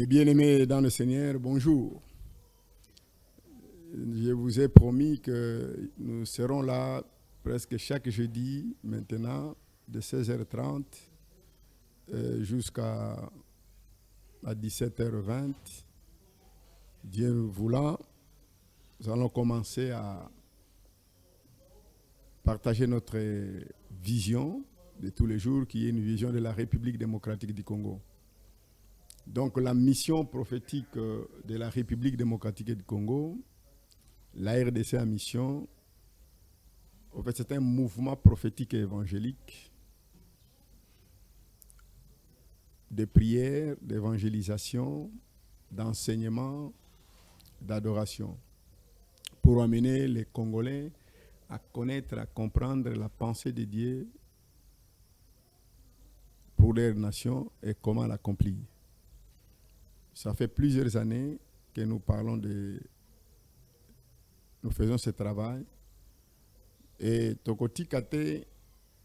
Mes bien-aimés dans le Seigneur, bonjour. Je vous ai promis que nous serons là presque chaque jeudi maintenant de 16h30 jusqu'à 17h20. Dieu voulant, nous allons commencer à partager notre vision de tous les jours qui est une vision de la République démocratique du Congo. Donc la mission prophétique de la République démocratique du Congo, la RDC a mission, en fait c'est un mouvement prophétique et évangélique de prière, d'évangélisation, d'enseignement, d'adoration pour amener les Congolais à connaître, à comprendre la pensée de Dieu pour leur nation et comment l'accomplir. Ça fait plusieurs années que nous parlons nous faisons ce travail et Tokoti Kate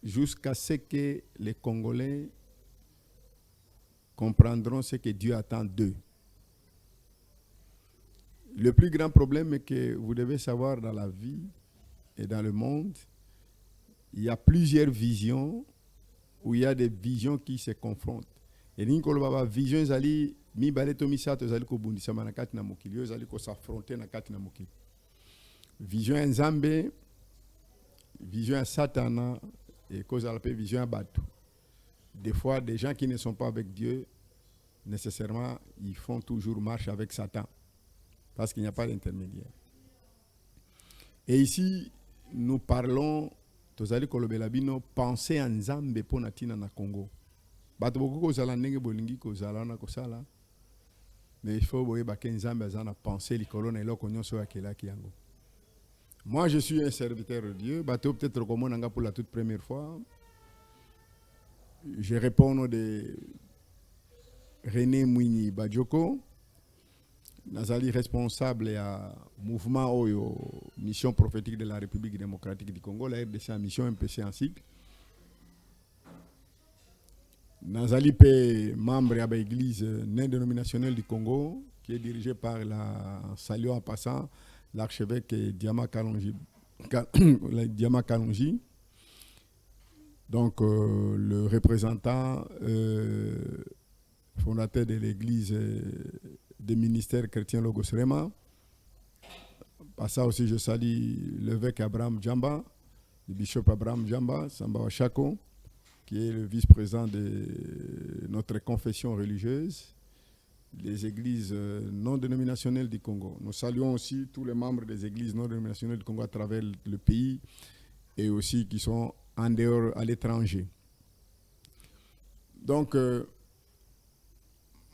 jusqu'à ce que les Congolais comprendront ce que Dieu attend d'eux. Le plus grand problème est que vous devez savoir dans la vie et dans le monde, il y a plusieurs visions où il y a des visions qui se confrontent. Et la vision zali mi baleto misato zali ko bundisa manakati na mokili, zali ko s'affronter na kati na mokili. Vision ya Nzambe, vision ya Satana et cause à la paix, vision ya Batu. Des fois, des gens qui ne sont pas avec Dieu, nécessairement, ils font toujours marche avec Satan. Parce qu'il n'y a pas d'intermédiaire. Et ici, nous parlons, tozali kolobelabino, penser en Nzambe po natina na Congo. Bato boko kozala ndenge bolingi kozala na kosala. Mais il faut boyeba ke Nzambe azana penser likolo na eloko nyonso yakelaki yango. Moi, je suis un serviteur de Dieu. Bato peut-être comme on pour la toute première fois. Je réponds au nom de René Mouini Badjoko. Nazali responsable à mouvement Oyo, mission prophétique de la République démocratique du Congo, la RDC en mission MPC en cycle. Nazali P, membre de l'église non-dénominationnelle du Congo, qui est dirigée par saluant en passant l'archevêque Diama Kalonji. Donc le représentant fondateur de l'église des ministères chrétiens Logos Rema. Par ça aussi, je salue l'évêque Abraham Djamba, le bishop Abraham Djamba, Samba Wachako, qui est le vice-président de notre confession religieuse, les églises non dénominationnelles du Congo. Nous saluons aussi tous les membres des églises non dénominationnelles du Congo à travers le pays et aussi qui sont en dehors à l'étranger. Donc,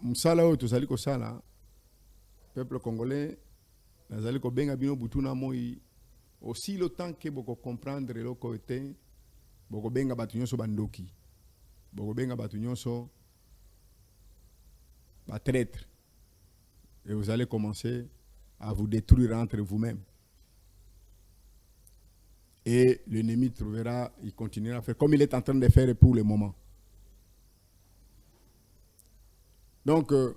Msala ou tozali ko sala peuple congolais nazali ko benga bino butuna moi aussi le temps que boko comprendre le côté boko benga batu nyonso bandoki boko benga batu nyonso ba traître et vous allez commencer à vous détruire entre vous-mêmes et l'ennemi trouvera, il continuera à faire comme il est en train de faire pour le moment. Donc, je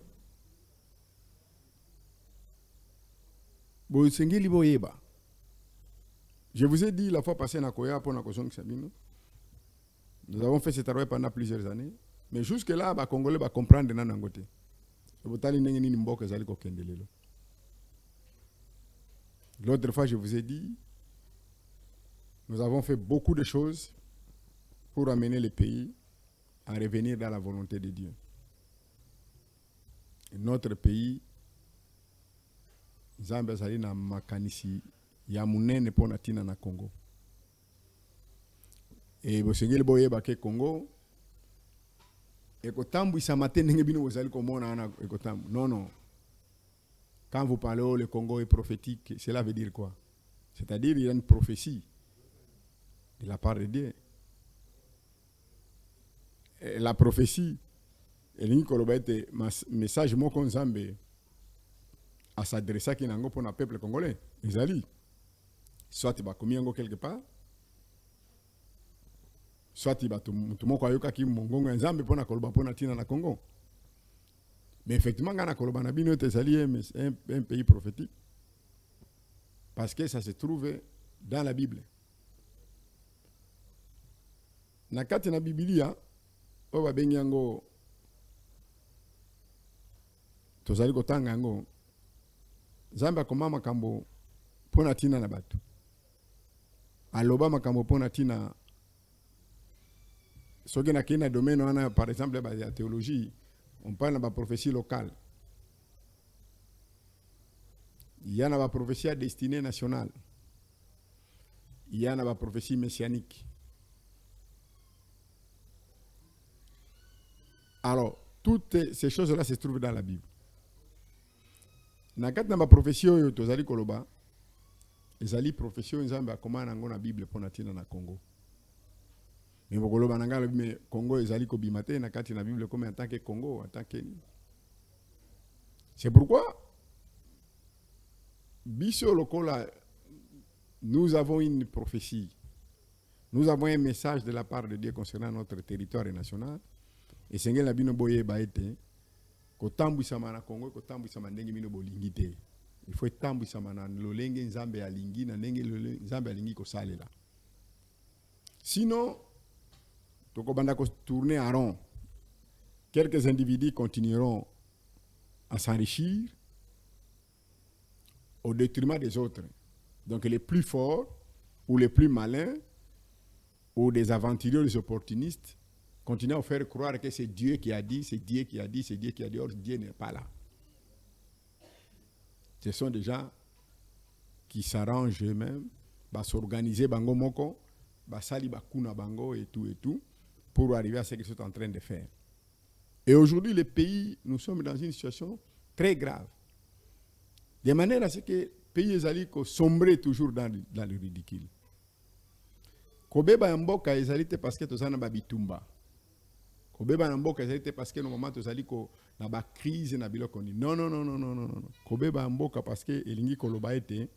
vous ai dit la fois passée, nous avons fait ce travail pendant plusieurs années, mais jusque-là, les Congolais vont comprendre que Nangote. L'autre fois, je vous ai dit, nous avons fait beaucoup de choses pour amener le pays à revenir dans la volonté de Dieu. Notre pays, Nzambe azali na makanisi ya munene pona tina na Congo. Et bosengeli boyeba ke Congo ekotambu isa matin ndenge bino bozali komona na ekotambu. Non. Quand vous parlez le Congo est prophétique, cela veut dire quoi? C'est-à-dire il y a une prophétie de la part de Dieu. Et la prophétie et l'Inkolobete, message moko Nzambe à s'adresser à Kinango pour le peuple congolais. Ils soit il va commis quelque part, soit il va tout le monde qui mongongo Nzambe pour na kolba pour na tina na Congo. Mais effectivement, Ghana Kolobanabino est un pays prophétique. Parce que ça se trouve dans la Bible. Nakati na Biblia, oba benyango tozali kotanga yango Nzambe akoma makambo pona tina na batu. Aloba makambo pona tina soki na kina domaine wana par exemple la théologie, on parle de la prophétie locale. Il y a la prophétie à destinée nationale. Il y a la prophétie messianique. Alors, toutes ces choses-là se trouvent dans la Bible. Nakat na ba prophétie oyo tozali koloba, ezali prophétie nzambe akoma nango na Bible pona tina na Congo. Mais bokoloba nanga mais Congo ezali ko bimate na kati na Bible comme en tant que Congo, en tant que c'est pourquoi biso lokola nous avons une prophétie. Nous avons un message de la part de Dieu concernant notre territoire national. Et c'est la bino boye baete ko tambwisama na Congo ko tambwisama ndenge bino bolingi te. Il faut tambwisama na lolenge nzambe alingi na ndenge nzambe alingi ko salela. Sinon tokobanda ko tourner en rond. Quelques individus continueront à s'enrichir au détriment des autres. Donc les plus forts ou les plus malins ou des aventuriers, des opportunistes continuent à faire croire que c'est Dieu qui a dit, c'est Dieu qui a dit, c'est Dieu qui a dit. Or, Dieu n'est pas là. Ce sont des gens qui s'arrangent eux-mêmes, bah s'organiser bango moko, bah sali bakuna bango et tout, pour arriver à ce qu'ils sont en train de faire. Et aujourd'hui, les pays, nous sommes dans une situation très grave. De manière à ce que les pays ezali sombrent toujours dans le ridicule. Kobeba mboka ezali te parce que tozana ba bitumba. Kobeba mboka ezali te parce que no moment tozali ko na ba crise na biloko ni. Non. Kobeba mboka parce que elingi koloba ete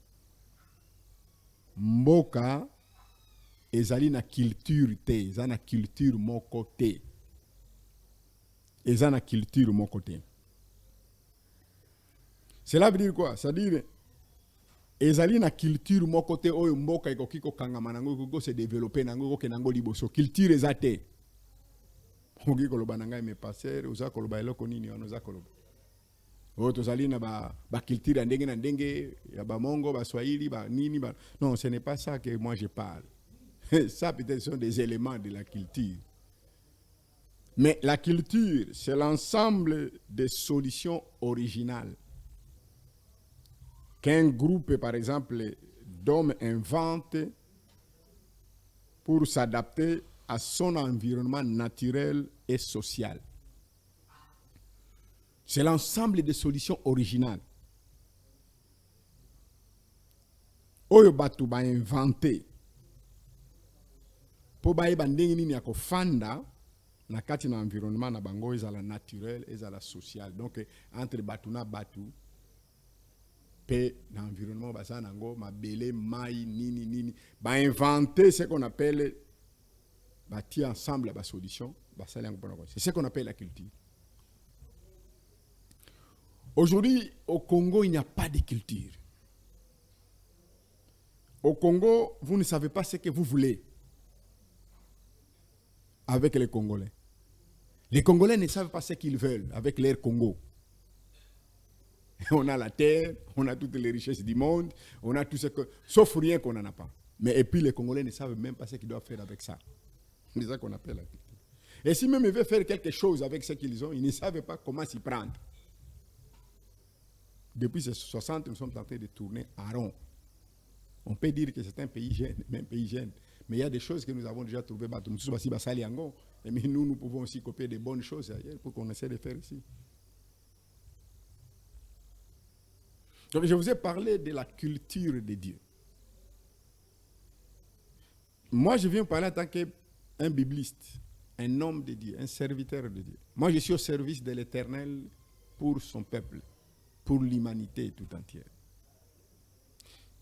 mboka ezali na culture te, ezana culture moko te. Ezana culture moko te. Cela veut dire quoi? Ça veut dire ezali na culture moko te oyo mboka ekoki ko kangama nango ko se développer nango ko kenango liboso. Culture ezate. Ogi koloba nanga me passer oza koloba eloko nini oza koloba. O tozali na ba culture ndenge na ndenge ya ba mongo ba swahili ba nini ba. Non, ce n'est pas ça que moi je parle. Ça peut-être sont des éléments de la culture. Mais la culture, c'est l'ensemble des solutions originales qu'un groupe, par exemple, d'hommes invente pour s'adapter à son environnement naturel et social. C'est l'ensemble des solutions originales. Oyo batu ba inventé pour ba ndenge nini ya kofanda na kati na environnement na bango ezala naturel ezala social. Donc entre batu na batu pe na environnement basa nango mabele mai nini ba inventer ce qu'on appelle bâtir ensemble la solution basa lango pona. C'est ce qu'on appelle la culture. Aujourd'hui au Congo il n'y a pas de culture. Au Congo, vous ne savez pas ce que vous voulez avec les Congolais. Les Congolais ne savent pas ce qu'ils veulent avec leur Congo. On a la terre, on a toutes les richesses du monde, on a tout ce que... Sauf rien qu'on n'en a pas. Mais et puis les Congolais ne savent même pas ce qu'ils doivent faire avec ça. C'est ça qu'on appelle la culture. Et si même ils veulent faire quelque chose avec ce qu'ils ont, ils ne savent pas comment s'y prendre. Depuis ces 60, nous sommes en train de tourner à rond. On peut dire que c'est un pays jeune, même pays jeune. Mais il y a des choses que nous avons déjà trouvées. Mais nous pouvons aussi copier des bonnes choses ailleurs pour qu'on essaie de faire ici. Donc je vous ai parlé de la culture de Dieu. Moi, je viens parler en tant qu'un bibliste, un homme de Dieu, un serviteur de Dieu. Moi, je suis au service de l'Éternel pour son peuple, pour l'humanité tout entière.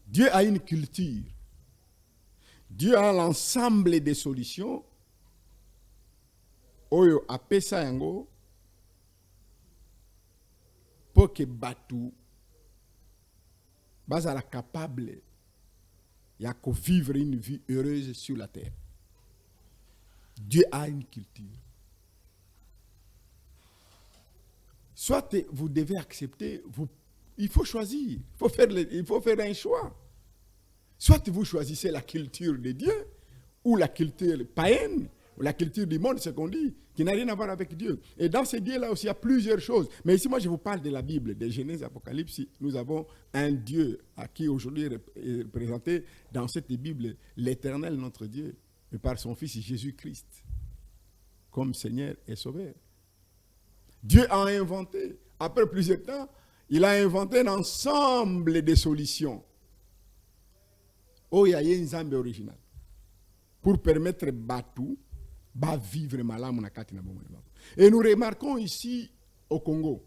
Dieu a une culture. Dieu a l'ensemble des solutions. Oyo apesa yango pour que Batou soit capable de vivre une vie heureuse sur la terre. Dieu a une culture. Soit vous devez accepter, il faut choisir, il faut faire un choix. Soit vous choisissez la culture de Dieu, ou la culture païenne, ou la culture du monde, c'est ce qu'on dit, qui n'a rien à voir avec Dieu. Et dans ces dieux-là aussi, il y a plusieurs choses. Mais ici, moi, je vous parle de la Bible, de Genèse, Apocalypse. Nous avons un Dieu à qui aujourd'hui est représenté dans cette Bible, l'Éternel, notre Dieu, et par son Fils Jésus-Christ, comme Seigneur et Sauveur. Dieu a inventé, après plusieurs temps, il a inventé un ensemble de solutions. Oh, il y a une Zambie originale. Pour permettre Batou de vivre malam. Et nous remarquons ici au Congo,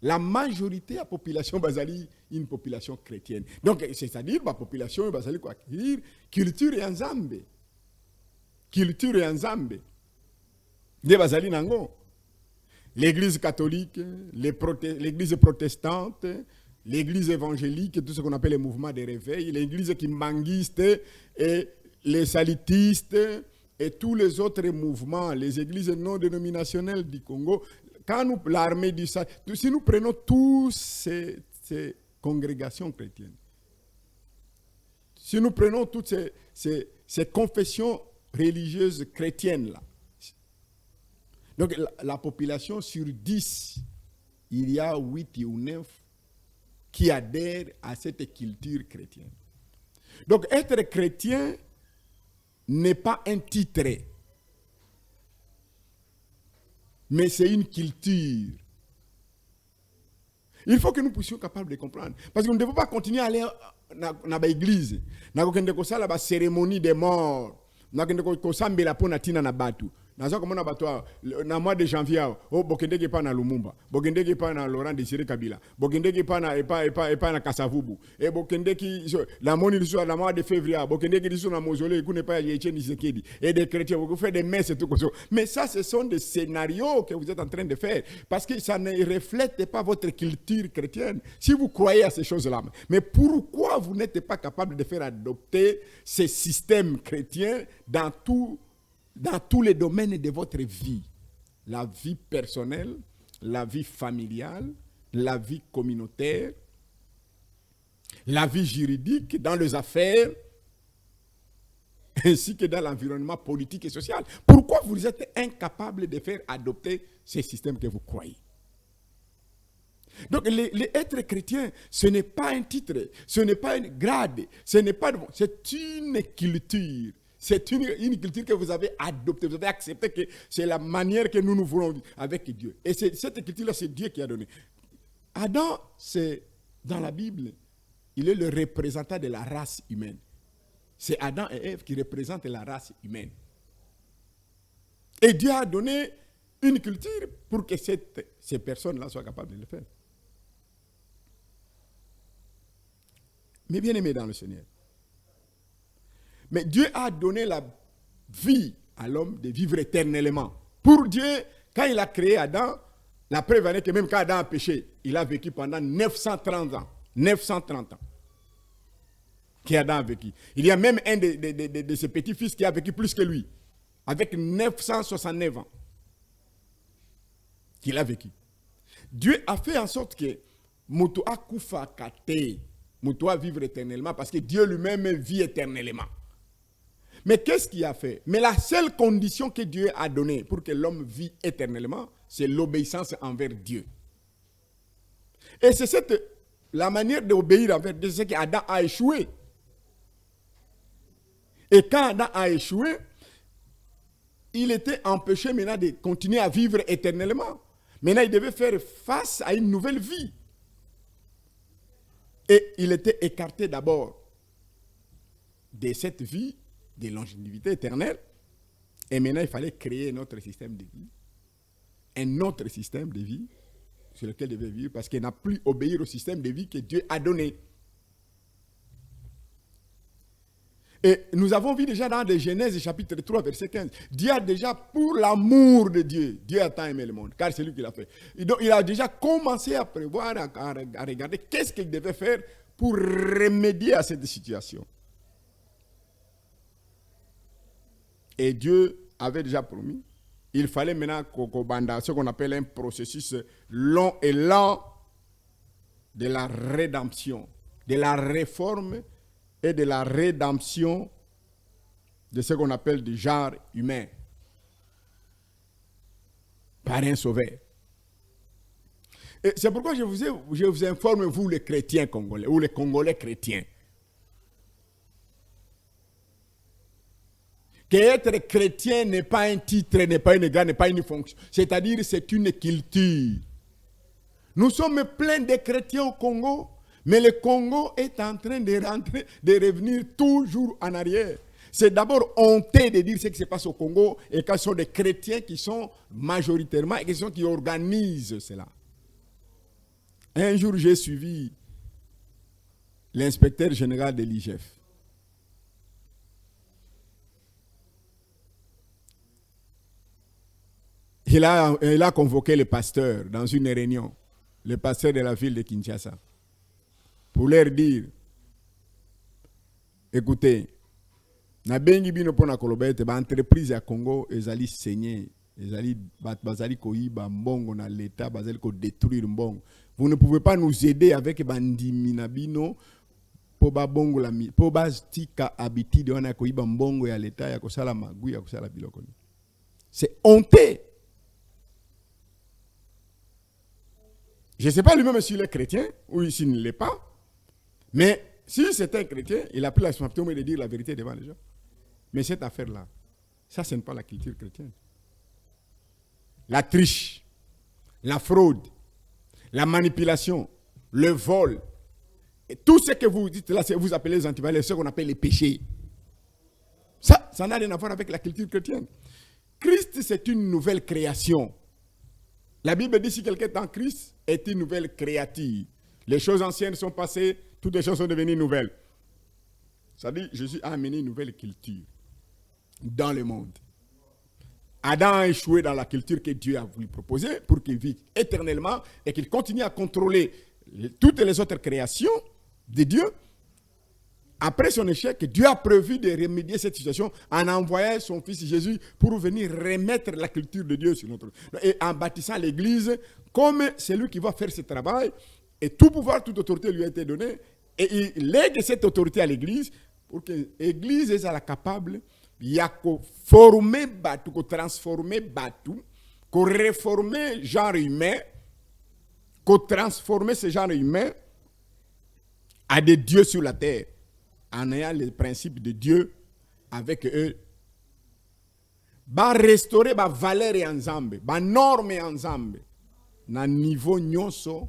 la majorité de la population basali une population chrétienne. Donc, c'est-à-dire la population basali quoi dire culture et ensemble. Culture et ensemble. Des basali nango. L'église catholique, l'église protestante, l'église évangélique, tout ce qu'on appelle les mouvements de réveil, l'église kimbanguiste et les salitistes et tous les autres mouvements, les églises non dénominationnelles du Congo, quand nous, l'armée du salut, si nous prenons toutes ces congrégations chrétiennes, si nous prenons toutes ces confessions religieuses chrétiennes-là, donc la population sur 10, il y a 8 ou 9 qui adhèrent à cette culture chrétienne. Donc être chrétien n'est pas un titre, mais c'est une culture. Il faut que nous puissions être capables de comprendre. Parce que nous ne devons pas continuer à aller dans l'église. Nous ne devons pas faire la cérémonie des morts. Nous ne devons pas faire la ponatina na batu. Na mois de janvier, bokendeke pa na Lumumba, bokendeke pa na Laurent Désiré Kabila, bokendeke pa na Kasavubu, et bokendeke la moni la mois de février, bokendeke sur la mausolée, qu'on n'est pas Etienne Tshisekedi, et des chrétiens, vous faites des messes et tout ça. Mais ça, ce sont des scénarios que vous êtes en train de faire, parce que ça ne reflète pas votre culture chrétienne. Si vous croyez à ces choses-là, mais pourquoi vous n'êtes pas capable de faire adopter ces systèmes chrétiens dans tous les domaines de votre vie, la vie personnelle, la vie familiale, la vie communautaire, la vie juridique, dans les affaires, ainsi que dans l'environnement politique et social. Pourquoi vous êtes incapable de faire adopter ces systèmes que vous croyez? Donc, être chrétien, ce n'est pas un titre, ce n'est pas un grade, c'est une culture. C'est une culture que vous avez adoptée, vous avez accepté que c'est la manière que nous voulons vivre avec Dieu. Et cette culture-là, c'est Dieu qui a donné. Adam, c'est dans la Bible, il est le représentant de la race humaine. C'est Adam et Ève qui représentent la race humaine. Et Dieu a donné une culture pour que ces personnes-là soient capables de le faire. Mais bien aimés dans le Seigneur. Mais Dieu a donné la vie à l'homme de vivre éternellement. Pour Dieu, quand il a créé Adam, la preuve est que même quand Adam a péché, il a vécu pendant 930 ans. 930 ans. Qu'Adam a vécu. Il y a même un de ses petits-fils qui a vécu plus que lui. Avec 969 ans. Qu'il a vécu. Dieu a fait en sorte que Moutou a koufa kate. Moutou a vivre éternellement parce que Dieu lui-même vit éternellement. Mais qu'est-ce qu'il a fait? Mais la seule condition que Dieu a donnée pour que l'homme vive éternellement, c'est l'obéissance envers Dieu. Et c'est la manière d'obéir envers Dieu, c'est qu'Adam a échoué. Et quand Adam a échoué, il était empêché maintenant de continuer à vivre éternellement. Maintenant, il devait faire face à une nouvelle vie. Et il était écarté d'abord de cette vie de longévité éternelle. Et maintenant, il fallait créer un autre système de vie. Un autre système de vie sur lequel il devait vivre parce qu'il n'a plus obéi au système de vie que Dieu a donné. Et nous avons vu déjà dans Genèse chapitre 3, verset 15, Dieu a déjà, pour l'amour de Dieu, Dieu a tant aimé le monde, car c'est lui qui l'a fait. Et donc, il a déjà commencé à prévoir, à regarder qu'est-ce qu'il devait faire pour remédier à cette situation. Et Dieu avait déjà promis. Il fallait maintenant ce qu'on appelle un processus long et lent de la rédemption, de la réforme et de la rédemption de ce qu'on appelle du genre humain par un sauveur. Et c'est pourquoi je vous informe, vous les chrétiens congolais, ou les Congolais chrétiens, qu'être chrétien n'est pas un titre, n'est pas une grade, n'est pas une fonction. C'est-à-dire c'est une culture. Nous sommes pleins de chrétiens au Congo, mais le Congo est en train de revenir toujours en arrière. C'est d'abord honteux de dire ce qui se passe au Congo et quand ce sont des chrétiens qui sont majoritairement et qui organisent cela. Un jour, j'ai suivi l'inspecteur général de l'IGF. Il a convoqué le pasteur dans une réunion, le pasteur de la ville de Kinshasa, pour leur dire, écoutez, na bengi bino pona kolobete ba entreprise à Congo ezali saigner, ezali bazali koyiba mbongo na l'état, bazali ko détruire mbongo. Vous ne pouvez pas nous aider avec bandimi na bino po ba bongo la po ba tika habitude wana koyiba mbongo ya l'état ya kosala magu ya kosala biloko. C'est honteux. Je ne sais pas lui-même s'il est chrétien ou s'il ne l'est pas, mais si c'est un chrétien, il a pris la responsabilité de dire la vérité devant les gens. Mais cette affaire-là, ça, ce n'est pas la culture chrétienne. La triche, la fraude, la manipulation, le vol, et tout ce que vous dites là, vous appelez les antivaleurs, ce qu'on appelle les péchés. Ça n'a rien à voir avec la culture chrétienne. Christ, c'est une nouvelle création. La Bible dit si quelqu'un est en Christ, est une nouvelle créature. Les choses anciennes sont passées, toutes les choses sont devenues nouvelles. Ça dit, Jésus a amené une nouvelle culture dans le monde. Adam a échoué dans la culture que Dieu a voulu proposer pour qu'il vive éternellement et qu'il continue à contrôler toutes les autres créations de Dieu. Après son échec, Dieu a prévu de remédier cette situation en envoyant son fils Jésus pour venir remettre la culture de Dieu sur notre... Et en bâtissant l'église, comme c'est lui qui va faire ce travail, et tout pouvoir, toute autorité lui a été donnée, et il lègue cette autorité à l'église pour que l'église soit capable de former Batou, de transformer Batou, de réformer le genre humain, de transformer ce genre humain à des dieux sur la terre, en ayant les principes de Dieu avec eux. Va restaurer la valeur ensemble, la norme ensemble, na niveau nyonso,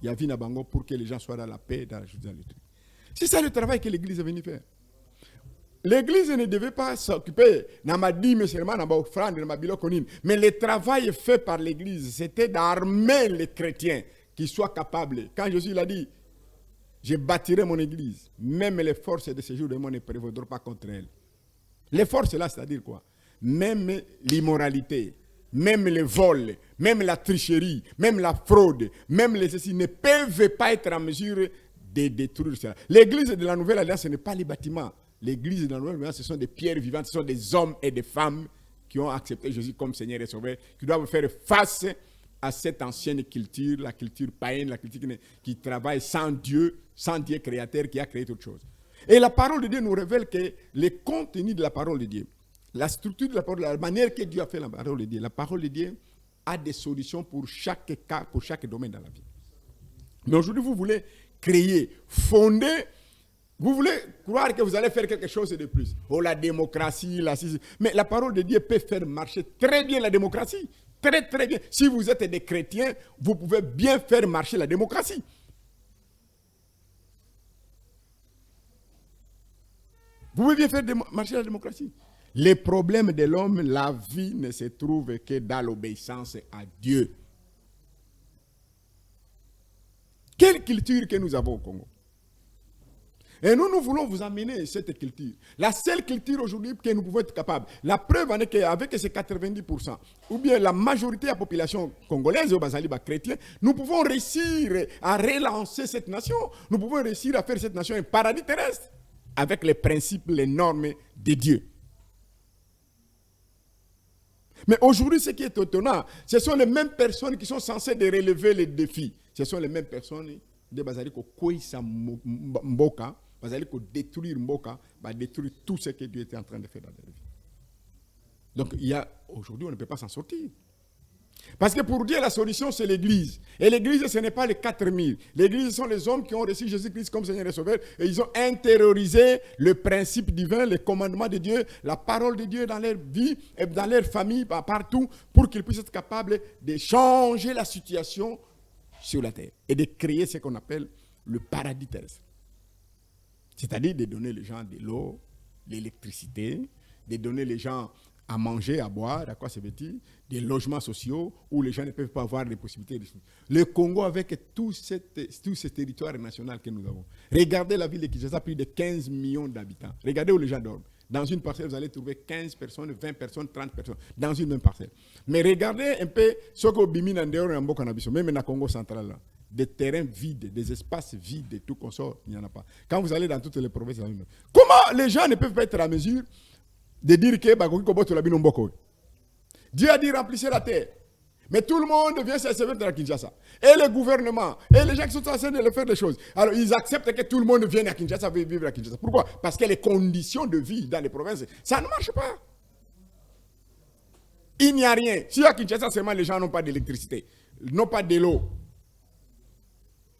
il y a na bango pour que les gens soient dans la paix, dans la justice. C'est ça le travail que l'Église est venue faire. L'Église ne devait pas s'occuper de ma dîme seulement, de ma offrande, de ma biloconine. Mais le travail fait par l'Église, c'était d'armer les chrétiens qui soient capables. Quand Jésus l'a dit, je bâtirai mon église. Même les forces de ce jour de monde ne prévaudront pas contre elle. Les forces là, c'est-à-dire quoi? Même l'immoralité, même le vol, même la tricherie, même la fraude, même les ceci ne peuvent pas être en mesure de détruire cela. L'église de la Nouvelle Alliance, ce n'est pas les bâtiments. L'église de la Nouvelle Alliance, ce sont des pierres vivantes, ce sont des hommes et des femmes qui ont accepté Jésus comme Seigneur et Sauveur, qui doivent faire face à cette ancienne culture, la culture païenne, la culture qui travaille sans Dieu créateur qui a créé toute chose. Et la parole de Dieu nous révèle que le contenu de la parole de Dieu, la structure de la parole, la manière que Dieu a fait la parole de Dieu a des solutions pour chaque cas, pour chaque domaine dans la vie. Mais aujourd'hui, vous voulez créer, fonder, vous voulez croire que vous allez faire quelque chose de plus. Oh, la démocratie, mais la parole de Dieu peut faire marcher très bien la démocratie. Très, très bien. Si vous êtes des chrétiens, vous pouvez bien faire marcher la démocratie. Vous pouvez bien faire marcher la démocratie. Les problèmes de l'homme, la vie ne se trouve que dans l'obéissance à Dieu. Quelle culture que nous avons au Congo? Et nous voulons vous amener cette culture. La seule culture aujourd'hui que nous pouvons être capables. La preuve en est qu'avec ces 90%, ou bien la majorité de la population congolaise, chrétienne, nous pouvons réussir à relancer cette nation. Nous pouvons réussir à faire cette nation un paradis terrestre avec les principes, les normes de Dieu. Mais aujourd'hui, ce qui est étonnant, ce sont les mêmes personnes qui sont censées de relever les défis. Ce sont les mêmes personnes de Bazaliko Koïsa Mboka, Bazaliko détruire Mboka, détruire tout ce que Dieu était en train de faire dans leur vie. Donc, aujourd'hui, on ne peut pas s'en sortir. Parce que pour Dieu, la solution, c'est l'Église. Et l'Église, ce n'est pas les 4000. L'Église, ce sont les hommes qui ont reçu Jésus-Christ comme Seigneur et Sauveur. Et ils ont intériorisé le principe divin, les commandements de Dieu, la parole de Dieu dans leur vie et dans leur famille, partout, pour qu'ils puissent être capables de changer la situation sur la terre et de créer ce qu'on appelle le paradis terrestre. C'est-à-dire de donner les gens de l'eau, l'électricité, de donner les gens à manger, à boire, à quoi se veut-il, des logements sociaux où les gens ne peuvent pas avoir les possibilités. Le Congo, avec tout ce territoire national que nous avons. Regardez la ville de Kinshasa, plus de 15 millions d'habitants. Regardez où les gens dorment. Dans une parcelle, vous allez trouver 15 personnes, 20 personnes, 30 personnes, dans une même parcelle. Mais regardez un peu ce que Bimi Nandéor et Mboka Nabiso, même dans le Congo central, là, des terrains vides, des espaces vides, et tout qu'on sort, il n'y en a pas. Quand vous allez dans toutes les provinces, comment les gens ne peuvent pas être à mesure de dire que Dieu a dit remplissez la terre. Mais tout le monde vient s'asseoir dans la Kinshasa. Et le gouvernement, et les gens qui sont en train de faire des choses. Alors ils acceptent que tout le monde vienne à Kinshasa, vivre à Kinshasa. Pourquoi? Parce que les conditions de vie dans les provinces, ça ne marche pas. Il n'y a rien. Si à Kinshasa seulement les gens n'ont pas d'électricité, n'ont pas de l'eau.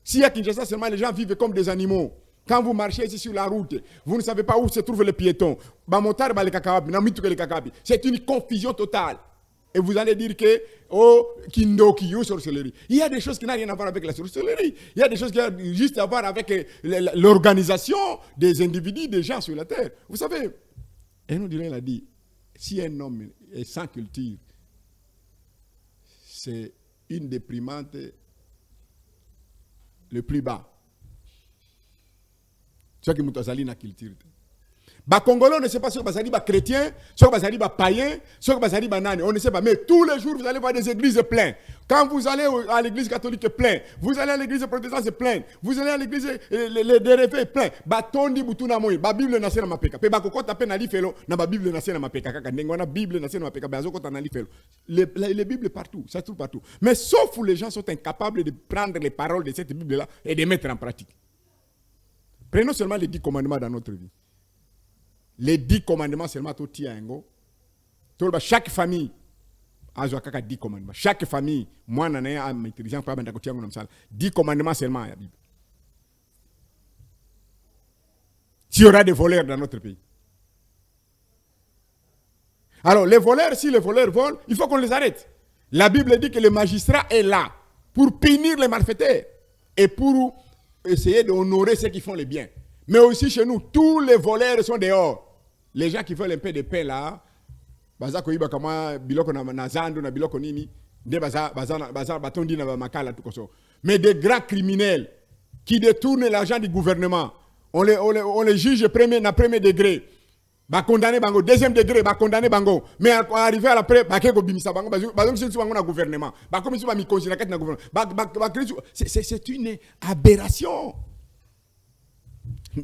Si à Kinshasa seulement les gens vivent comme des animaux. Quand vous marchez ici sur la route, vous ne savez pas où se trouvent les piétons. C'est une confusion totale. Et vous allez dire que, oh, Kindoki, sorcellerie. Il y a des choses qui n'ont rien à voir avec la sorcellerie. Il y a des choses qui ont juste à voir avec l'organisation des individus, des gens sur la terre. Vous savez, et nous il a dit, si un homme est sans culture, c'est une des primates le plus bas. Ce qui est dans la culture. Les Congolais, on ne sait pas si on est chrétien, si on est païen, si on est banane. On ne sait pas. Mais tous les jours, vous allez voir des églises pleines. Quand vous allez à l'église catholique, plein. Vous allez à l'église protestante, c'est plein. Vous allez à l'église des réveils, plein. Batondi butuna moyi. La Bible n'a pas mapeka. Pe bakoko tape na lifelo. Na la Bible n'a pas mapeka. Kaka nengona Bible n'a pas mapeka. Bazoko ta na lifelo. Les Bibles partout, ça se trouve partout. Mais sauf où les gens sont incapables de prendre les paroles de cette Bible-là et de mettre en pratique. Prenons seulement les 10 commandements dans notre vie. Les 10 commandements seulement tout tiango. Chaque famille a 10 commandements. Chaque famille, moi, je suis maîtrisant pour 10 commandements seulement à la Bible. S'il y aura des voleurs dans notre pays. Alors, les voleurs, si les voleurs volent, il faut qu'on les arrête. La Bible dit que le magistrat est là pour punir les malfaiteurs et pour essayer d'honorer ceux qui font le bien. Mais aussi chez nous, tous les voleurs sont dehors. Les gens qui veulent un peu de paix là, bazako iba kama biloko na zando na biloko nini, de baza batondi na makala tout ça. Mais des grands criminels qui détournent l'argent du gouvernement, on les juge premier degré. Ba condamné bango deuxième degré, ba condamné bango. Mais arrivé à l'après, ba keko bimisa bango, bazong c'est bango na gouvernement. Ba comme si ba mi considérer na gouvernement. C'est une aberration.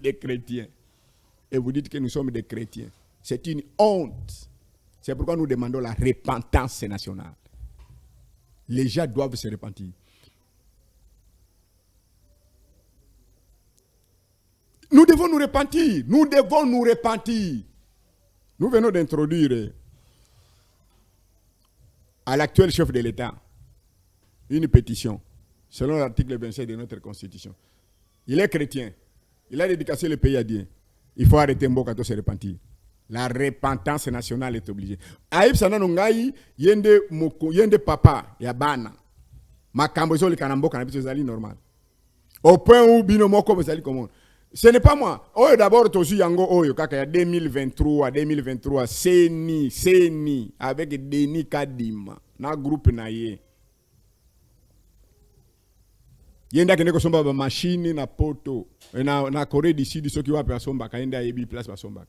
Les chrétiens. Et vous dites que nous sommes des chrétiens. C'est une honte. C'est pourquoi nous demandons la repentance nationale. Les gens doivent se repentir. Nous devons nous repentir. Nous devons nous repentir. Nous venons d'introduire à l'actuel chef de l'État une pétition, selon l'article 27 de notre Constitution. Il est chrétien. Il a dédicacé le pays à Dieu. Il faut arrêter Mboka de se repentir. La repentance nationale est obligée. Aïb sananongai yende papa ya bana. Makambo zo le kanamboka na biso zali normal. Au point où bino moko zali comment. Ce n'est pas moi. Oh d'abord tozu yango oyo kaka ya 2023 seni avec Denis Kadima na groupe na ye. Yenda kende ko somba ba machine na poto. Na Corée du Sud ceux qui wa pa somba ka yenda yebi place ba somba.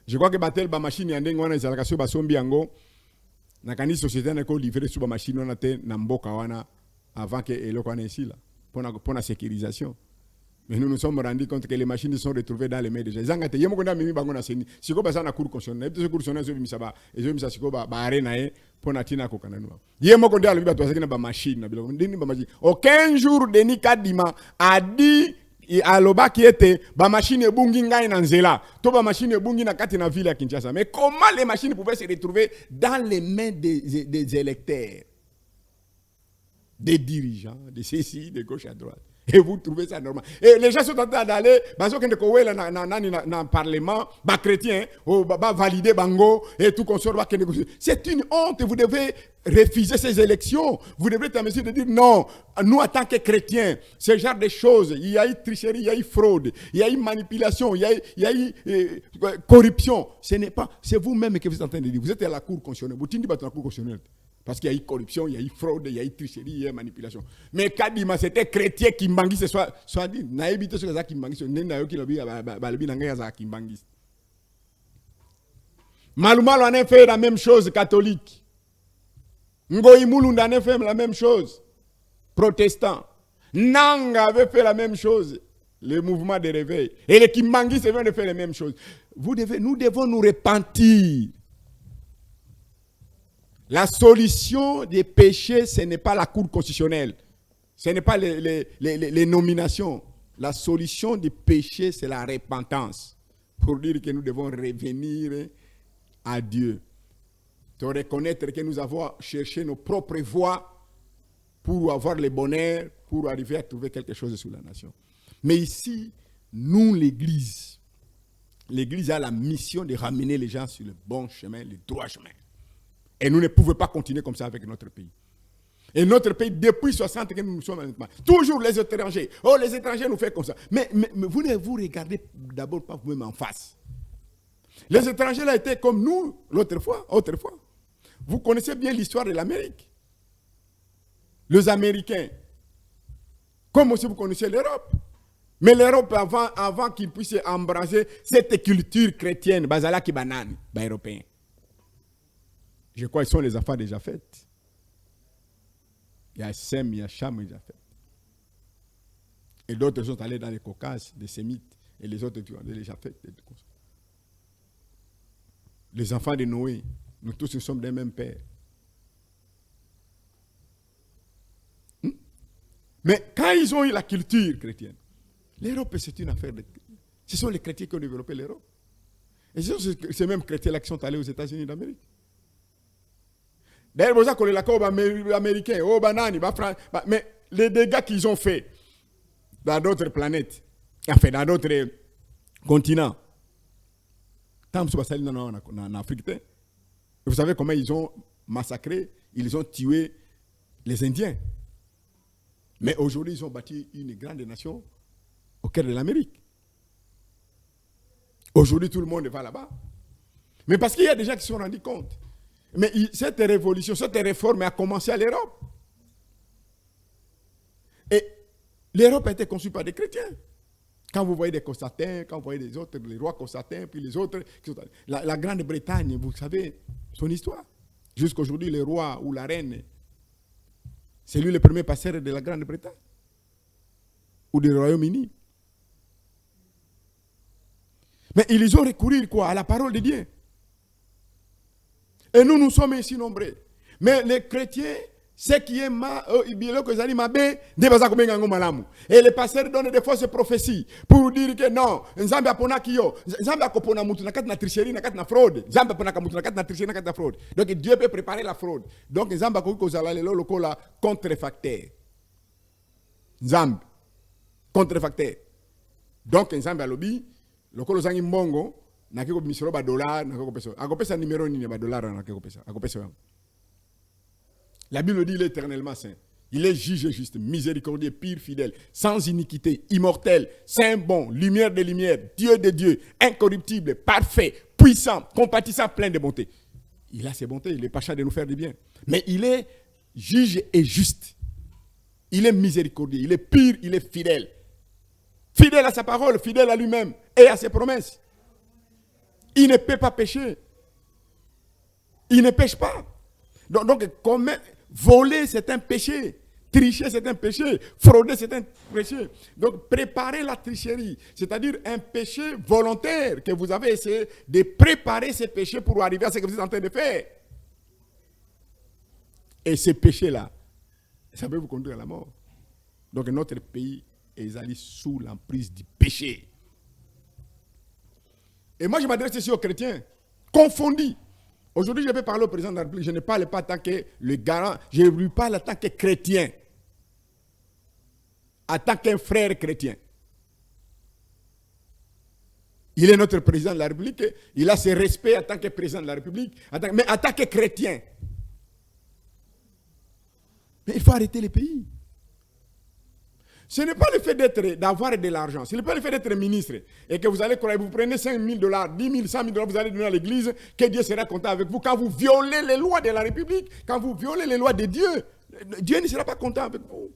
Je crois que batel ba machine ya ndenge wana ezalaka so ba sombi yango na kanisi société na ko livrer sur ba machine wana te na mboka wana avant que eloko wana ici là pour la sécurisation. Mais nous nous sommes rendus compte que les machines sont retrouvées dans les mains des gens. Zangate yemo konda mimi bango na seni. Siko basa na cour constitutionnelle. Peut-être cour constitutionnelle zo bimisa ba ezo bimisa siko ba arena e pona tina ko kananu. Yemo konda alobi ba twasaki na ba machine na biloko ndini ba machine. Aucun jour Denis Kadima a dit aloba qui était ba machine ebungi ngai na nzela. To ba machine ebungi na kati na ville ya Kinshasa. Mais comment les machines pouvaient se retrouver dans les mains des électeurs, des dirigeants, de ceci, de gauche à droite? Et vous trouvez ça normal. Et les gens sont en train d'aller, dans le parlement, les chrétiens, valider Bango, et tout qu'on sort. C'est une honte. Vous devez refuser ces élections. Vous devez être en mesure de dire non. Nous, en tant que chrétiens, ce genre de choses, il y a eu tricherie, il y a eu fraude, il y a eu manipulation, il y a eu corruption. Ce n'est pas, c'est vous-même que vous êtes en train de dire. Vous êtes à la cour constitutionnelle. Vous tenez à la cour constitutionnelle. Parce qu'il y a eu corruption, il y a eu fraude, il y a eu tricherie, il y a eu manipulation. Mais Kadima, c'était chrétien qui m'anguisse ce soir. Soit dit, n'a évité ce qui m'anguisse. N'a eu qui l'a vu, qui m'anguisse. Malumal en a fait la même chose, catholique. Ngoï Moulound en a fait la même chose, protestant. Nanga avait fait la même chose, le mouvement de réveil. Et les Kimbanguis viennent de faire la même chose. Nous devons nous repentir. La solution des péchés, ce n'est pas la cour constitutionnelle. Ce n'est pas les nominations. La solution des péchés, c'est la repentance. Pour dire que nous devons revenir à Dieu. De reconnaître que nous avons cherché nos propres voies pour avoir le bonheur, pour arriver à trouver quelque chose sur la nation. Mais ici, nous, l'Église a la mission de ramener les gens sur le bon chemin, le droit chemin. Et nous ne pouvons pas continuer comme ça avec notre pays. Et notre pays, depuis 60 ans, nous sommes toujours les étrangers. Oh, les étrangers nous font comme ça. Mais vous ne vous regardez d'abord pas vous-même en face. Les étrangers là étaient comme nous autrefois. Vous connaissez bien l'histoire de l'Amérique. Les Américains. Comme aussi vous connaissez l'Europe. Mais l'Europe, avant qu'ils puissent embrasser cette culture chrétienne, bazala ki banane, européen. Je crois qu'ils sont les affaires déjà faites. Il y a Sem, il y a Cham, déjà fait. Et d'autres sont allés dans les Caucases, des Sémites, et les autres ont déjà fait. Les enfants de Noé, nous tous nous sommes des mêmes pères. Mais quand ils ont eu la culture chrétienne, l'Europe, c'est une affaire de... Ce sont les chrétiens qui ont développé l'Europe. Et ce sont ces mêmes chrétiens-là qui sont allés aux États-Unis d'Amérique. D'ailleurs, vous avez les Américains, mais les dégâts qu'ils ont faits dans d'autres planètes, enfin dans d'autres continents, tant que c'est en Afrique, vous savez comment ils ont massacré, ils ont tué les Indiens. Mais aujourd'hui, ils ont bâti une grande nation au cœur de l'Amérique. Aujourd'hui, tout le monde va là-bas. Mais parce qu'il y a des gens qui se sont rendus compte. Mais cette révolution, cette réforme a commencé à l'Europe. Et l'Europe a été conçue par des chrétiens. Quand vous voyez des Constantins, quand vous voyez les autres, les rois Constantins, puis les autres, la Grande-Bretagne, vous savez son histoire. Jusqu'aujourd'hui, le roi ou la reine, c'est lui le premier pasteur de la Grande-Bretagne ou du Royaume-Uni. Mais ils ont recouru quoi? À la parole de Dieu. Et nous sommes ici nombreux. Mais les chrétiens, ce qui est et les pasteurs donnent des fausses prophéties pour dire que non, Nzambe apona kiyo, Nzambe akopona mutu nakat na tricherie, nakat na fraude, Nzambe apona mutu nakat na tricherie, nakat na fraude. Donc Dieu peut préparer la fraude. Donc Nzambe akoko zala lelo lokola contrefacteur. Nzambe contrefacteur. Donc Nzambe alobi lokolo zangi mbongo nakiko misoro ba dollar nakiko pesa. Akopesa numéro nini ba dollar nakiko pesa. Akopesa. La Bible dit il est éternellement saint. Il est juge juste, miséricordieux, pur, fidèle, sans iniquité, immortel, saint bon, lumière de lumière, Dieu de Dieu, incorruptible, parfait, puissant, compatissant, plein de bonté. Il a ses bontés, il n'est pas chargé de nous faire du bien. Mais il est juge et juste. Il est miséricordieux, il est pur, il est fidèle. Fidèle à sa parole, fidèle à lui-même et à ses promesses. Il ne peut pas pécher. Il ne pêche pas. Donc voler, c'est un péché. Tricher, c'est un péché. Frauder, c'est un péché. Donc, préparer la tricherie, c'est-à-dire un péché volontaire que vous avez essayé de préparer ces péchés pour arriver à ce que vous êtes en train de faire. Et ces péchés-là, ça peut vous conduire à la mort. Donc, notre pays est allé sous l'emprise du péché. Et moi, je m'adresse ici aux chrétiens, confondus. Aujourd'hui, je vais parler au président de la République. Je ne parle pas en tant que le garant, je lui parle en tant que chrétien. En tant qu'un frère chrétien. Il est notre président de la République, il a ses respects en tant que président de la République, mais en tant que chrétien. Mais il faut arrêter les pays. Ce n'est pas le fait d'avoir de l'argent, ce n'est pas le fait d'être ministre et que vous allez croire, vous prenez 5 000 $, 10 000, 100 000 $, vous allez donner à l'église, que Dieu sera content avec vous. Quand vous violez les lois de la République, quand vous violez les lois de Dieu, Dieu ne sera pas content avec vous.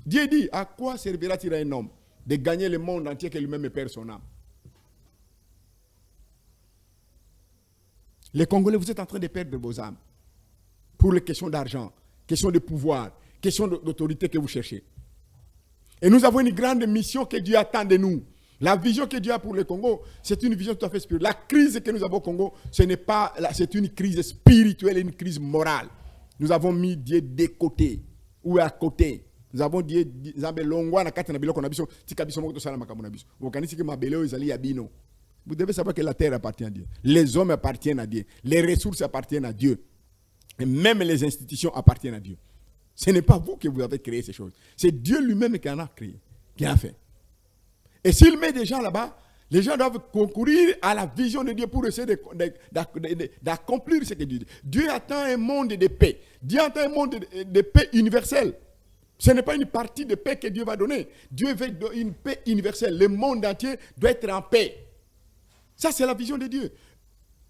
Dieu dit, à quoi servira-t-il à un homme de gagner le monde entier que lui-même perd son âme? Les Congolais, vous êtes en train de perdre vos âmes pour les questions d'argent, questions de pouvoir, questions d'autorité que vous cherchez. Et nous avons une grande mission que Dieu attend de nous. La vision que Dieu a pour le Congo, c'est une vision tout à fait spirituelle. La crise que nous avons au Congo, c'est une crise spirituelle et une crise morale. Nous avons mis Dieu de côté ou à côté. Nous avons dit, vous devez savoir que la terre appartient à Dieu. Les hommes appartiennent à Dieu. Les ressources appartiennent à Dieu. Et même les institutions appartiennent à Dieu. Ce n'est pas vous qui vous avez créé ces choses. C'est Dieu lui-même qui en a créé, qui en a fait. Et s'il met des gens là-bas, les gens doivent concourir à la vision de Dieu pour essayer d'accomplir ce que Dieu dit. Dieu attend un monde de paix. Dieu attend un monde de paix universelle. Ce n'est pas une partie de paix que Dieu va donner. Dieu veut une paix universelle. Le monde entier doit être en paix. Ça, c'est la vision de Dieu.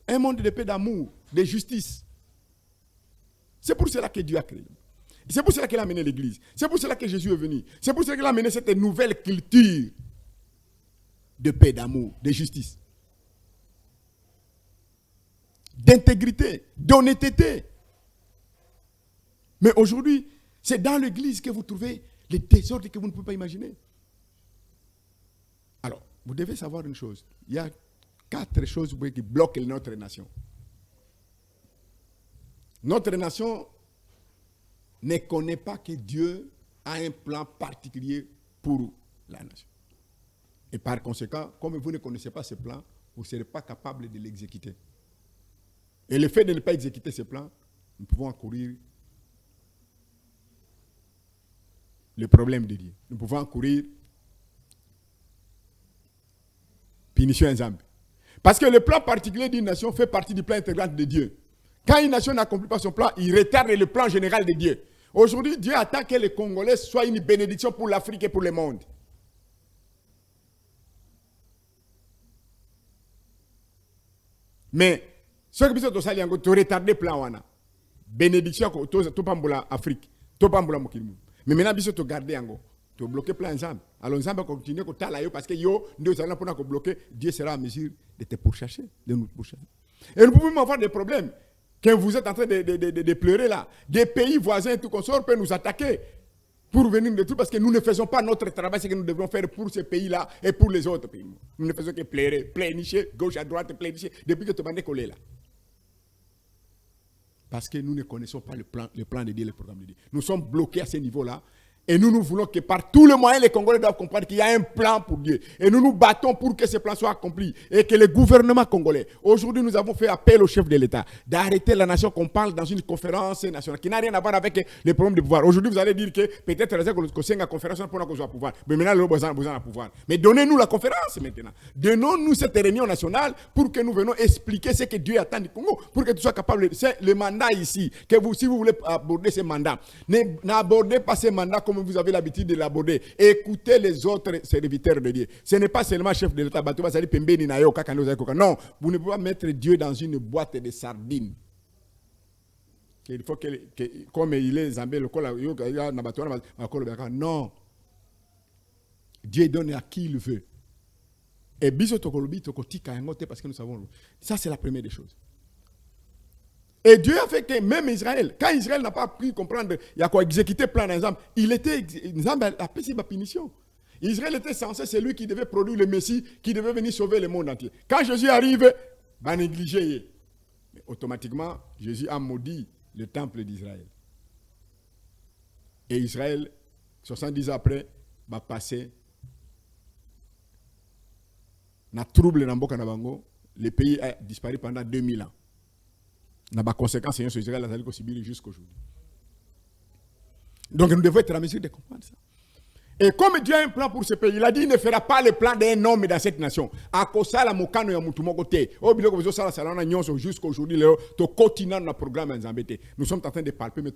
Un monde de paix, d'amour, de justice. C'est pour cela que Dieu a créé. C'est pour cela qu'il a amené l'Église. C'est pour cela que Jésus est venu. C'est pour cela qu'il a amené cette nouvelle culture de paix, d'amour, de justice, d'intégrité, d'honnêteté. Mais aujourd'hui, c'est dans l'Église que vous trouvez les désordres que vous ne pouvez pas imaginer. Alors, vous devez savoir une chose. Il y a 4 choses qui bloquent notre nation. Notre nation ne connaît pas que Dieu a un plan particulier pour la nation. Et par conséquent, comme vous ne connaissez pas ce plan, vous ne serez pas capable de l'exécuter. Et le fait de ne pas exécuter ce plan, nous pouvons encourir le problème de Dieu. Nous pouvons encourir punition en Zambie. Parce que le plan particulier d'une nation fait partie du plan intégral de Dieu. Quand une nation n'accomplit pas son plan, il retarde le plan général de Dieu. Aujourd'hui, Dieu attend que les Congolais soient une bénédiction pour l'Afrique et pour le monde. Mais, ce que vous avez tu retardes le plan. Bénédiction, tu pas Afrique, tu pas Mokilimu. Mais maintenant, tu gardes tu bloques le plan ensemble. Alors, ensemble, on continue à t'aller parce que nous allons pour bloquer. Dieu sera en mesure de te pourchasser, de nous pourchasser. Et nous pouvons avoir des problèmes. Quand vous êtes en train de pleurer là, des pays voisins et tout consort peuvent nous attaquer pour venir de tout parce que nous ne faisons pas notre travail, ce que nous devons faire pour ces pays-là et pour les autres pays. Nous ne faisons que pleurer, plénicher, gauche à droite, plénicher, depuis que tu m'as décollé là. Parce que nous ne connaissons pas le plan de Dieu, le programme de Dieu. Nous sommes bloqués à ce niveau-là. Et nous voulons que par tous les moyens, les Congolais doivent comprendre qu'il y a un plan pour Dieu. Et nous nous battons pour que ce plan soit accompli. Et que le gouvernement congolais, aujourd'hui nous avons fait appel au chef de l'État d'arrêter la nation qu'on parle dans une conférence nationale qui n'a rien à voir avec les problèmes de pouvoir. Aujourd'hui vous allez dire que peut-être la conférence pour nous avoir pouvoir. Mais maintenant nous avons pouvoir. Mais donnez-nous la conférence maintenant. Donnons-nous cette réunion nationale pour que nous venions expliquer ce que Dieu attend du Congo. Pour que tu sois capable, c'est le mandat ici. Que vous, si vous voulez aborder ce mandat, n'abordez pas ce mandat comme vous avez l'habitude de l'aborder. Écoutez les autres serviteurs de Dieu. Ce n'est pas seulement chef de l'État. Non, vous ne pouvez pas mettre Dieu dans une boîte de sardines. Il faut comme il est Zambé, non. Dieu donne à qui il veut. Et biso tokolobi tokotika yangote parce que nous savons. Ça, c'est la première des choses. Et Dieu a fait que même Israël, quand Israël n'a pas pu comprendre, il y a quoi exécuter plan d'Ensemble, Nzambe a payé sa punition. Israël était censé, c'est lui qui devait produire le Messie, qui devait venir sauver le monde entier. Quand Jésus arrive, va négliger. Mais automatiquement, Jésus a maudit le temple d'Israël. Et Israël, 70 ans après, va passer dans trouble dans Mboka Nabango. Le pays a disparu pendant 2000 ans. Dans les conséquences, sur Israël a subi jusqu'aujourd'hui. Donc nous devons être en mesure de comprendre ça. Et comme Dieu a un plan pour ce pays, il a dit qu'il ne fera pas le plan d'un homme dans cette nation. Jusqu'aujourd'hui, nous sommes en train de palper, mais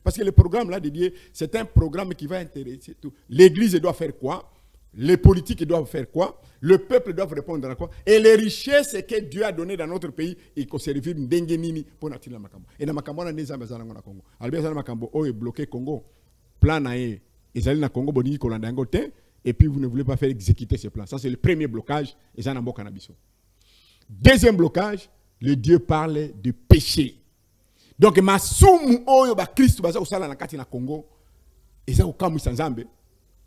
parce que le programme là de Dieu, c'est un programme qui va intéresser tout. L'Église doit faire quoi? Les politiques doivent faire quoi? Le peuple doit répondre à quoi? Et les richesses que Dieu a données dans notre pays, il faut servir d'engenini pour n'attirer la Makambo. Et dans Makambo, on a des amis dans le Congo. Albert Makambo, est bloqué Congo. Plan naé. Ils allaient dans le Congo, et puis vous ne voulez pas faire exécuter ce plan. Ça, c'est le premier blocage. Et ça, c'est cannabis. Deuxième blocage, le Dieu parle de péché. Donc, ma soumu oyo ba Christ baza osala na kati na Congo, et ça okamu sanzambe,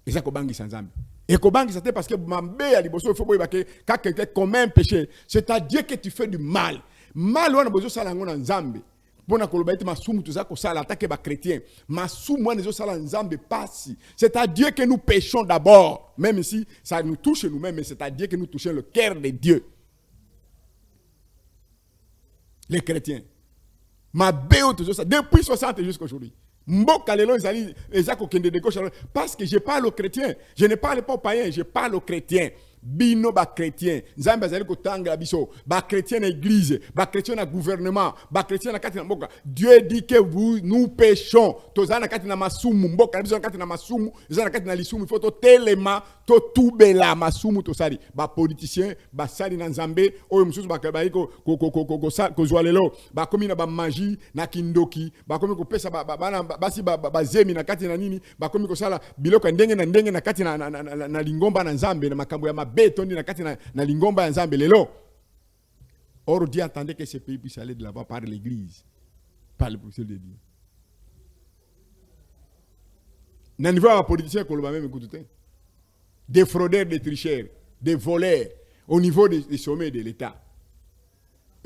et ça kobangi sanzambe. Et kobangi c'était parce que mambe ya liboso il faut boyeba que quand quelqu'un commet un péché, c'est-à-dire que tu fais du mal. Mal wana bozo sala ngona nzambe. Bona koloba ite masumu tuza ko sala attaquer ba chrétien. Masumu wana zo sala nzambe pasi. C'est-à-dire que nous péchons d'abord, même si ça nous touche nous-mêmes, mais c'est-à-dire que nous touchons le cœur de Dieu. Les chrétiens. Ma béo toujours ça depuis 60 jusqu'à aujourd'hui. Parce que je parle aux chrétiens. Je ne parle pas aux païens, je parle aux chrétiens. Bino ba chrétien. Nzambe azali ko tanga biso. Ba chrétien na église, ba chrétien na gouvernement, ba chrétien na kati na mboka. Dieu dit que nous péchons. Tozana na kati na masumu, mboka biso na kati na masumu, zana na kati na lisumu, il faut to telema, to tubela masumu to sali. Ba politicien, ba sali na Nzambe, oyo mususu ba ko zwalelo, ba komi na ba magie na kindoki, ba komi ko pesa ba zemi na kati na nini, ba komi ko sala biloko ndenge na kati na lingomba na Nzambe na makambo ya béton na kati na lingomba ya Nzambe lelo. Or Dieu attendait que ce pays puisse aller de là-bas par l'église, par le procès de Dieu. Dans le niveau de politicien qu'on va même écouter, des fraudeurs, des tricheurs, des voleurs au niveau des sommets de l'État.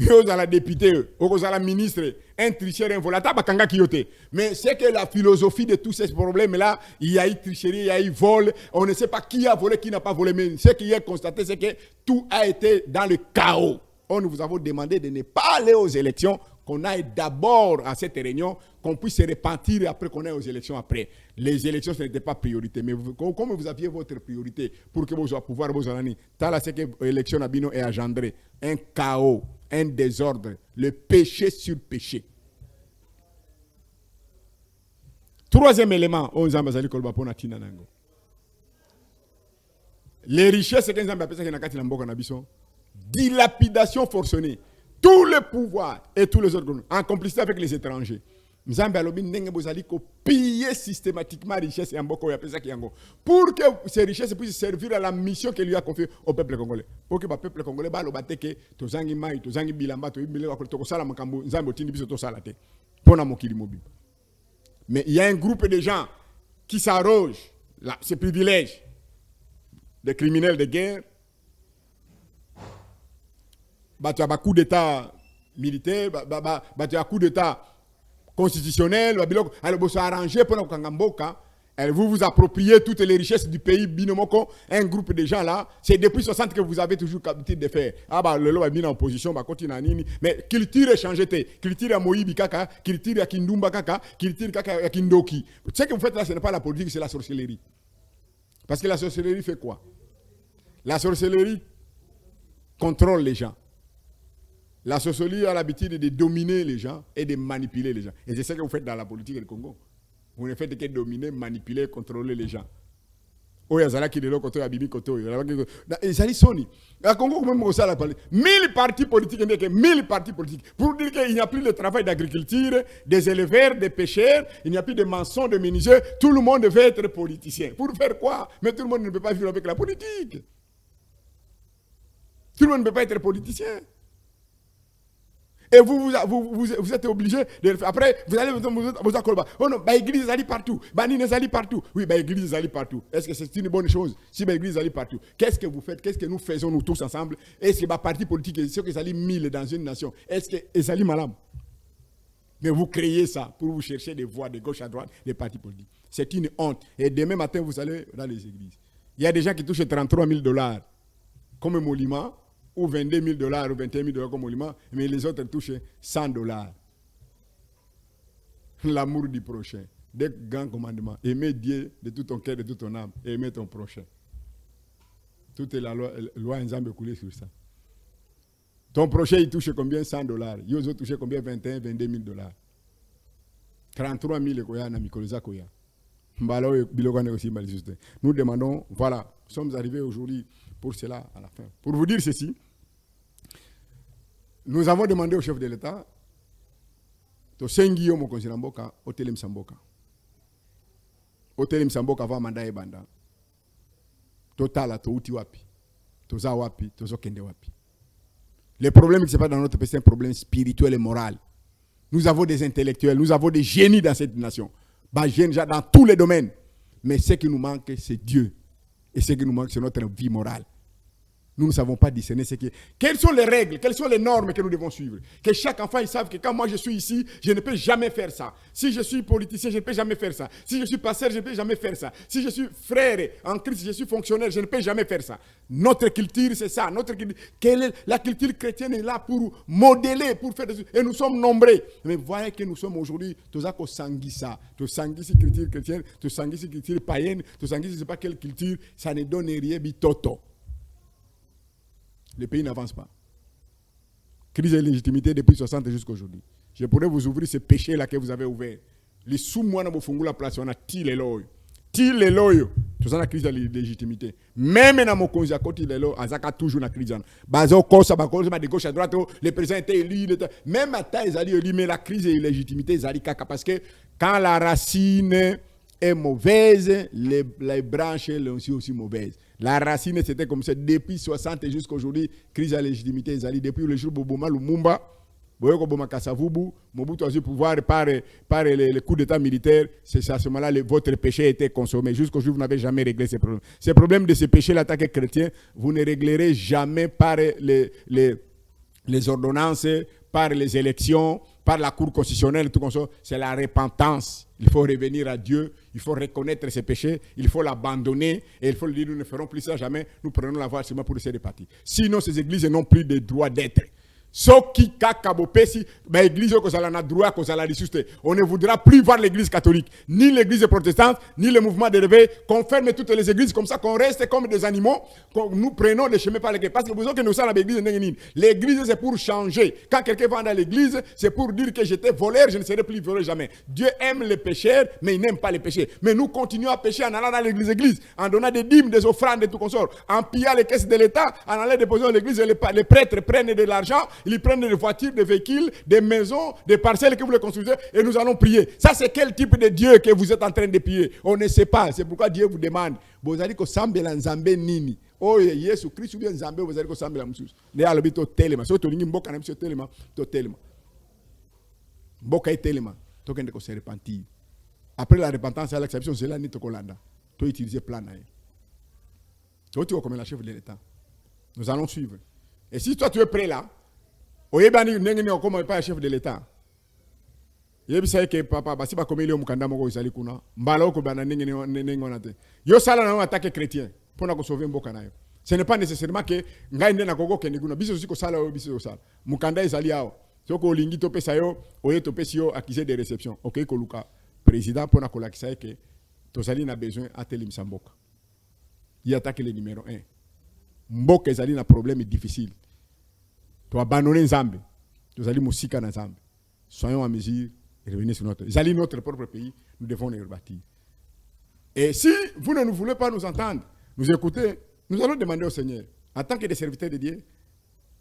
Aux à la députée, aux à la ministre, un tricheur, un volateur, mais c'est que la philosophie de tous ces problèmes-là, il y a eu tricherie, il y a eu vol, on ne sait pas qui a volé, qui n'a pas volé, mais ce qui est constaté, c'est que tout a été dans le chaos. Or, nous vous avons demandé de ne pas aller aux élections, qu'on aille d'abord à cette réunion, qu'on puisse se repentir et après qu'on aille aux élections après. Les élections, ce n'était pas priorité, mais comme vous aviez votre priorité pour que vous soyez pouvoir, vous allez c'est que l'élection Nabino est engendré un chaos, un désordre, le péché sur péché. Troisième élément, les richesses que nous avons dilapidation forcenée. Tous les pouvoirs et tous les autres en complicité avec les étrangers. Nzambe alobi ndenge bozali ko piller systématiquement richesse ya mboko ya pesa kiango pour que ces richesses puissent servir à la mission qu'il lui a confiée au peuple congolais. Pour que le peuple congolais baloba teke tozangi mai tozangi bilamba to ibile ko tokosala makambo nzambe otindi biso to sala te pona mokili mobile. Mais il y a un groupe de gens qui s'arrogent ces privilèges des criminels de guerre. Tu as un coup d'état militaire, tu as un coup d'état constitutionnel, alors vous arrangez pour vous vous appropriez toutes les richesses du pays, binomoko, un groupe de gens là, c'est depuis 60 que vous avez toujours l'habitude de faire. Ah bah le lot est mis en opposition, bah continue nini, mais culture est changée, culture à Moïbi kaka, culture à Kindumba kaka, culture à Kindoki. Ce que vous faites là, ce n'est pas la politique, c'est la sorcellerie. Parce que la sorcellerie fait quoi? La sorcellerie contrôle les gens. La sorcellerie a l'habitude de dominer les gens et de manipuler les gens. Et c'est ce que vous faites dans la politique du Congo. Vous ne faites que dominer, manipuler, contrôler les gens. oyo azalaki lelo koto ya bibi koto oyo ezali soni la Congo même ko sala parler 1000 partis politiques ndeke 1000 partis politiques pour dire qu'il n'y a plus de travail d'agriculture, des éleveurs, des pêcheurs, il n'y a plus de maçons, de menuisiers, tout le monde veut être politicien. Pour faire quoi? Mais tout le monde ne peut pas vivre avec la politique. Tout le monde ne peut pas être politicien. Et vous êtes obligé de le faire. Après, vous allez vous accorder. Oh non, l'église est partout. Banine est partout. Oui, l'église est partout. Est-ce que c'est une bonne chose? Si l'église est partout, qu'est-ce que vous faites? Qu'est-ce que nous faisons, nous tous ensemble? Est-ce que les partis politiques, est-ce que ça allait 1000 dans une nation? Est-ce que ça allait malade? Mais vous créez ça pour vous chercher des voix de gauche à droite, des partis politiques. C'est une honte. Et demain matin, vous allez dans les églises. Il y a des gens qui touchent 33 000 $ comme émolument, ou 22 000 $ ou 21 000 $ comme émolument, mais les autres touchent 100 $. L'amour du prochain. Des grands commandements. Aimer Dieu de tout ton cœur, de toute ton âme, et aimer ton prochain. Toute la loi ensemble coulée sur ça. Ton prochain, il touche combien? 100 $. Ils ont touché combien? 21 000, 22 000 $. 33 000 $. Nous demandons, voilà, nous sommes arrivés aujourd'hui pour cela à la fin. Pour vous dire ceci, nous avons demandé au chef de l'État, to sengiyo mo konzira mboka, hôtel Msamboka. Hôtel Msamboka va manda e banda. Totala to uti wapi. Toza wapi, tozo kende wapi. Le problème qui se passe dans notre pays, c'est un problème spirituel et moral. Nous avons des intellectuels, nous avons des génies dans cette nation. Dans tous les domaines. Mais ce qui nous manque, c'est Dieu. Et ce qui nous manque, c'est notre vie morale. Nous ne savons pas discerner ce qui est. Quelles sont les règles, quelles sont les normes que nous devons suivre? Que chaque enfant, il sache que quand moi je suis ici, je ne peux jamais faire ça. Si je suis politicien, je ne peux jamais faire ça. Si je suis pasteur, je ne peux jamais faire ça. Si je suis frère en Christ, je suis fonctionnaire, je ne peux jamais faire ça. Notre culture, c'est ça. La culture chrétienne est là pour modeler, pour faire des... Et nous sommes nombreux. Mais voyez que nous sommes aujourd'hui, tous à Sanguissa, tous Sanguissi culture chrétienne, tous Sanguissi culture païenne, tous Sanguissi, je ne sais pas quelle culture, ça ne donne rien, bitoto. Le pays n'avance pas. Crise de légitimité depuis 60 jusqu'à aujourd'hui. Je pourrais vous ouvrir ce péché-là que vous avez ouvert. Les sous-mois dans la place, on a tiré l'oeil. Tiré l'oeil. Tout ça, la crise de légitimité. Même dans mon conseil à côté de l'eau, on a toujours la crise. Bazo, Kosa, de gauche à droite, les présidents étaient élus. Même à taille, ils allaient élus, mais la crise de légitimité, ils allaient caca. Parce que quand la racine est mauvaise, les branches sont aussi mauvaises. La racine, c'était comme ça depuis 60 jusqu'à aujourd'hui. Crise de légitimité, depuis le jour où Boboma Lumumba, Boyoko Kassavubu, Mobutu a eu pouvoir par les coups d'État militaires. C'est à ce moment-là que votre péché a été consommé. Jusqu'aujourd'hui, vous n'avez jamais réglé ces problèmes. Ces problèmes de ces péchés, l'attaque chrétien, vous ne réglerez jamais par les ordonnances, par les élections, par la Cour constitutionnelle, tout comme ça. C'est la repentance. Il faut revenir à Dieu, il faut reconnaître ses péchés, il faut l'abandonner et il faut lui dire nous ne ferons plus ça jamais, nous prenons la voie seulement pour essayer de partir. Sinon, ces églises n'ont plus de droit d'être. Soki kakabopesi, l'église a droit on ne voudra plus voir l'église catholique, ni l'église protestante, ni le mouvement de réveil. Qu'on ferme toutes les églises comme ça, qu'on reste comme des animaux, nous prenons les chemins par lesquels. Parce que vous savez que nous sommes à l'église. L'église, c'est pour changer. Quand quelqu'un va dans l'église, c'est pour dire que j'étais voleur, je ne serai plus voleur jamais. Dieu aime les pécheurs, mais il n'aime pas les péchés. Mais nous continuons à pécher en allant dans l'église, en donnant des dîmes, des offrandes et tout consort, en pillant les caisses de l'État, en allant déposer dans l'église, les prêtres prennent de l'argent. Ils prennent des voitures, des véhicules, des maisons, des parcelles que vous les construisez et nous allons prier. Ça, c'est quel type de Dieu que vous êtes en train de prier? On ne sait pas. C'est pourquoi Dieu vous demande. Vous allez que sambela nzambe nini? Oh, Jésus Christ ou bien nzambe, vous allez que sambela moussous. Les alobito telema. So, tolingi mboka na msio telema, to telema. Mboka est telema. To kende ko se repentir. Après la repentance et l'acception, c'est là ni to kolanda. To utiliser plan na. To tu comme la chef de l'État. Nous allons suivre. Et si toi tu es prêt là, oyebani ndenge ni okoma pas chef de l'État. Yebi sai ke papa basi ba komeli omukanda moko izali kuna. Mbala oko bana ndenge ni onate. Yo sala na attaque chrétien pour na ko sauver mboka nayo. Ce n'est pas nécessairement que ngai ndena koko ke nguna biso siko sala o biso sala. Mukanda izali yao. Soko olingi to pesa yo, oye to pesi yo accusé de réception. OK ko luka président pour na ko lakisa ke to sali na besoin ateli msamboka. Il attaque le numéro 1. Mboka izali na problème difficile. Tu as abandonné Nzambe. Tu as dit Moussika na Nzambe. Soyons en mesure de revenir sur notre. Ils allaient notre propre pays. Nous devons les rebâtir. Et si vous ne voulez pas nous entendre, nous écouter, nous allons demander au Seigneur, en tant que des serviteurs de Dieu,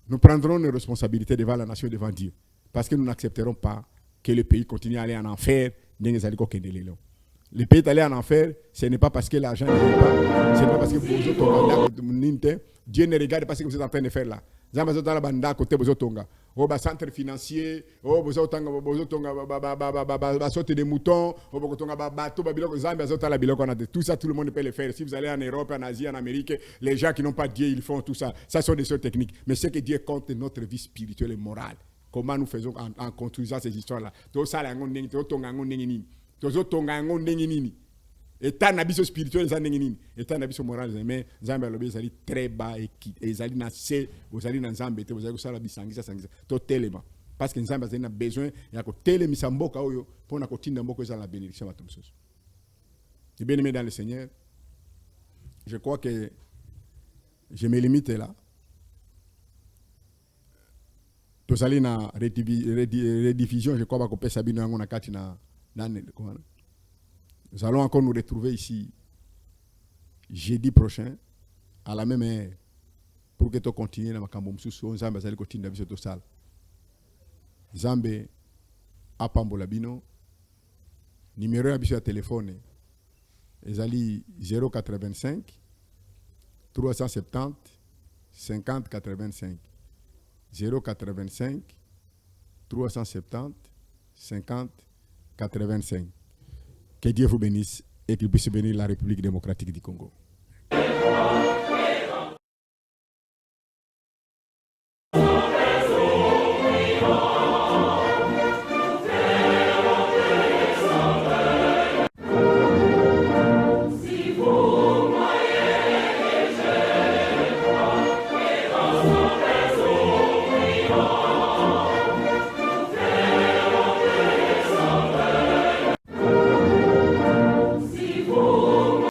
nous prendrons nos responsabilités devant la nation et devant Dieu. Parce que nous n'accepterons pas que le pays continue à aller en enfer. Le pays est allé en enfer, ce n'est pas parce que l'argent n'est pas, ce n'est pas parce que Dieu ne regarde pas ce que vous êtes en train de faire là. Oh, bah, centre financier, oh, vous êtes des moutons, tout ça, tout le monde peut le faire. Si vous allez en Europe, en Asie, en Amérique, les gens qui n'ont pas Dieu, ils font tout ça. Ça sont des choses techniques. Mais ce que Dieu compte, c'est notre vie spirituelle et morale. Comment nous faisons en construisant ces histoires-là. État nabiso spirituel za nini état nabiso moral mais nzambe alobi ezali très bas et ezali na se ozali na nzambe te ozali kosala bisangisa sangisa to telema parce que nzambe azali na besoin ya ko telemisa mboka oyo pona ko tinda mboka ezala la bénédiction bato mosusu. Et bien aimé dans le Seigneur, je crois que je me limite là. Tozali na rediffusion, je crois que Sabino ngona kati na nous allons encore nous retrouver ici jeudi prochain à la même heure pour que tu continues dans ma camboumsous Nzambe azali kotinda biso to sala Nzambe apambola bino numéro ya biso ya téléphone ezali 085 370 50 85 085 370 50 85. Que Dieu vous bénisse et qu'il puisse bénir la République démocratique du Congo.